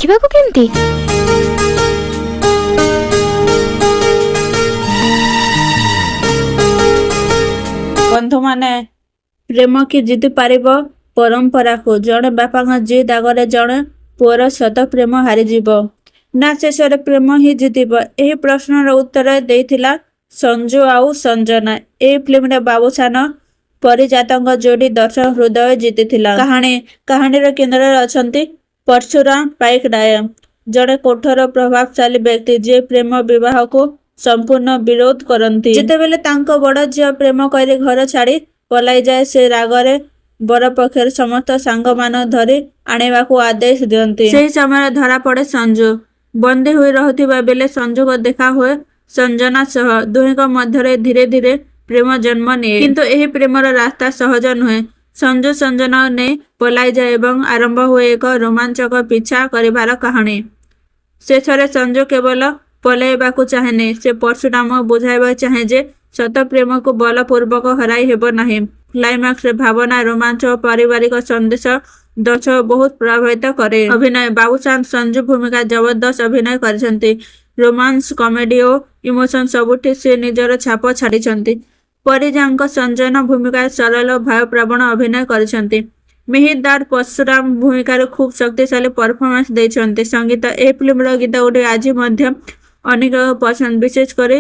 ଦେଖିବାକୁ କେମିତି? ବନ୍ଧୁ ମାନେ ପ୍ରେମ କି ଜିତି ପାରିବ ପରମ୍ପରାକୁ? ଜଣେ ବାପାଙ୍କ ଜିଦ୍ ଆଗରେ ଜଣେ ପୁଅର ସତ ପ୍ରେମ ହାରିଯିବ ନା ଶେଷରେ ପ୍ରେମ ହିଁ ଜିତିବ? ଏହି ପ୍ରଶ୍ନର ଉତ୍ତର ଦେଇଥିଲା ସଞ୍ଜୁ ଆଉ ସଞ୍ଜନା। ଏହି ଫିଲ୍ମରେ ବାବୁସାନ ପରିଜାତଙ୍କ ଯୋଡ଼ି ଦର୍ଶକ ହୃଦୟ ଜିତିଥିଲା। କାହାଣୀର କେନ୍ଦ୍ରରେ ଅଛନ୍ତି ପରଶୁରାମ ପାଇକରାୟ, ଜଣେ କଠୋର ପ୍ରଭାବଶାଳୀ ବ୍ୟକ୍ତି ଯିଏ ପ୍ରେମ ବିବାହକୁ ସମ୍ପୂର୍ଣ୍ଣ ବିରୋଧ କରନ୍ତି। ଯେତେବେଳେ ତାଙ୍କ ବଡ଼ ଝିଅ ପ୍ରେମ କରି ଘର ଛାଡ଼ି ପଳାଇଯାଏ, ସେ ରାଗରେ ବରପକ୍ଷର ସମସ୍ତ ସାଙ୍ଗମାନ ଧରି ଆଣିବାକୁ ଆଦେଶ ଦିଅନ୍ତି। ସେହି ସମୟରେ ଧରାପଡ଼େ ସଞ୍ଜୁ। ବନ୍ଦୀ ହୋଇ ରହୁଥିବା ବେଳେ ସଞ୍ଜୁଙ୍କ ଦେଖା ହୁଏ ସଞ୍ଜନା ସହ। ଦୁହିଁଙ୍କ ମଧ୍ୟରେ ଧୀରେ ଧୀରେ ପ୍ରେମ ଜନ୍ମ ନିଏ। କିନ୍ତୁ ଏହି ପ୍ରେମର ରାସ୍ତା ସହଜ ନୁହେଁ। ସଞ୍ଜୁ ସଞ୍ଜନାକୁ ନେଇ ପଳାଇଯାଏ ଏବଂ ଆରମ୍ଭ ହୁଏ ଏକ ରୋମାଞ୍ଚକ ପିଛା କରିବାର କାହାଣୀ। ଶେଷରେ ସଞ୍ଜୁ କେବଳ ପଳାଇବାକୁ ଚାହେଁନି, ସେ ପରଶୁରାମକୁ ବୁଝାଇବାକୁ ଚାହେଁ ଯେ ସତ ପ୍ରେମକୁ ବଳପୂର୍ବକ ହରାଇ ହେବ ନାହିଁ। କ୍ଲାଇମାକ୍ସରେ ଭାବନା, ରୋମାଞ୍ଚ ଓ ପାରିବାରିକ ସନ୍ଦେଶ ଦର୍ଶକଙ୍କୁ ବହୁତ ପ୍ରଭାବିତ କରେ। ଅଭିନୟ ବାବୁସାନ ସଞ୍ଜୁ ଭୂମିକା ଜବରଦସ୍ତ ଅଭିନୟ କରିଛନ୍ତି। ରୋମାନ୍ସ, କମେଡି ଓ ଇମୋସନ ସବୁଠି ସେ ନିଜର ଛାପ ଛାଡ଼ିଛନ୍ତି। ପରିଜାଙ୍କ ସଞ୍ଜନା ଭୂମିକାରେ ସରଳ ଓ ଭାବପ୍ରବଣ ଅଭିନୟ କରିଛନ୍ତି। ମିହିର ଦାସ ପରଶୁରାମ ଭୂମିକାରେ ଖୁବ୍ ଶକ୍ତିଶାଳୀ ପରଫର୍ମାନ୍ସ ଦେଇଛନ୍ତି। ସଙ୍ଗୀତ ଏହି ଫିଲ୍ମର ଗୀତଗୁଡ଼ିକ ଆଜି ମଧ୍ୟ ଅନେକଙ୍କ ପସନ୍ଦ, ବିଶେଷ କରି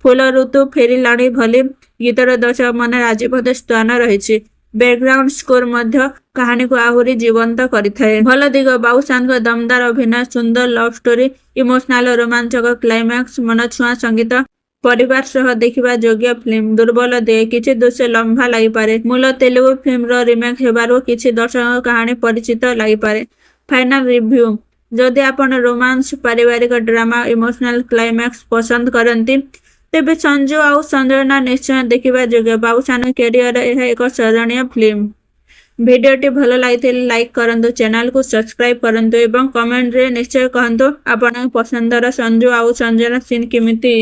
ଫୁଲ ଋତୁ ଫେରିଲାଣି ଭଳି ଗୀତର ଦର୍ଶକ ମନରେ ଆଜି ମଧ୍ୟ ସ୍ଥାନ ରହିଛି। ବ୍ୟାକଗ୍ରାଉଣ୍ଡ ସ୍କୋର ମଧ୍ୟ କାହାଣୀକୁ ଆହୁରି ଜୀବନ୍ତ କରିଥାଏ। ଭଲ ଦିଗ ବାବୁସାନଙ୍କ ଦମଦାର ଅଭିନୟ, ସୁନ୍ଦର ଲଭ୍ ଷ୍ଟୋରି, ଇମୋସନାଲ ଓ ରୋମାଞ୍ଚକ କ୍ଲାଇମାକ୍ସ, ମନଛୁଆଁ ସଙ୍ଗୀତ। ପରିବାର ସହ ଦେଖିବା ଯୋଗ୍ୟ ଫିଲ୍ମ। ଦୁର୍ବଳ ଦିଗ କିଛି ଦୃଶ୍ୟ ଲମ୍ବା ଲାଗିପାରେ। ମୂଳ ତେଲୁଗୁ ଫିଲ୍ମର ରିମେକ୍ ହେବାରୁ କିଛି ଦର୍ଶକଙ୍କ କାହାଣୀ ପରିଚିତ ଲାଗିପାରେ। Final review. ଯଦି ଆପଣ ରୋମାନ୍ସ, ପାରିବାରିକ ଡ୍ରାମା, ଇମୋସନାଲ କ୍ଲାଇମାକ୍ସ ପସନ୍ଦ କରନ୍ତି, ତେବେ ସଞ୍ଜୁ ଆଉ ସଞ୍ଜନା ନିଶ୍ଚୟ ଦେଖିବା ଯୋଗ୍ୟ। ବାବୁସାନଙ୍କ କ୍ୟାରିୟରରେ ଏହା ଏକ ସ୍ମରଣୀୟ ଫିଲ୍ମ। ଭିଡିଓଟି ଭଲ ଲାଗିଥିଲେ ଲାଇକ୍ କରନ୍ତୁ, ଚ୍ୟାନେଲକୁ ସବସ୍କ୍ରାଇବ କରନ୍ତୁ ଏବଂ କମେଣ୍ଟରେ ନିଶ୍ଚୟ କହନ୍ତୁ ଆପଣଙ୍କ ପସନ୍ଦର ସଞ୍ଜୁ ଆଉ ସଞ୍ଜନା ସିନ୍ କେମିତି।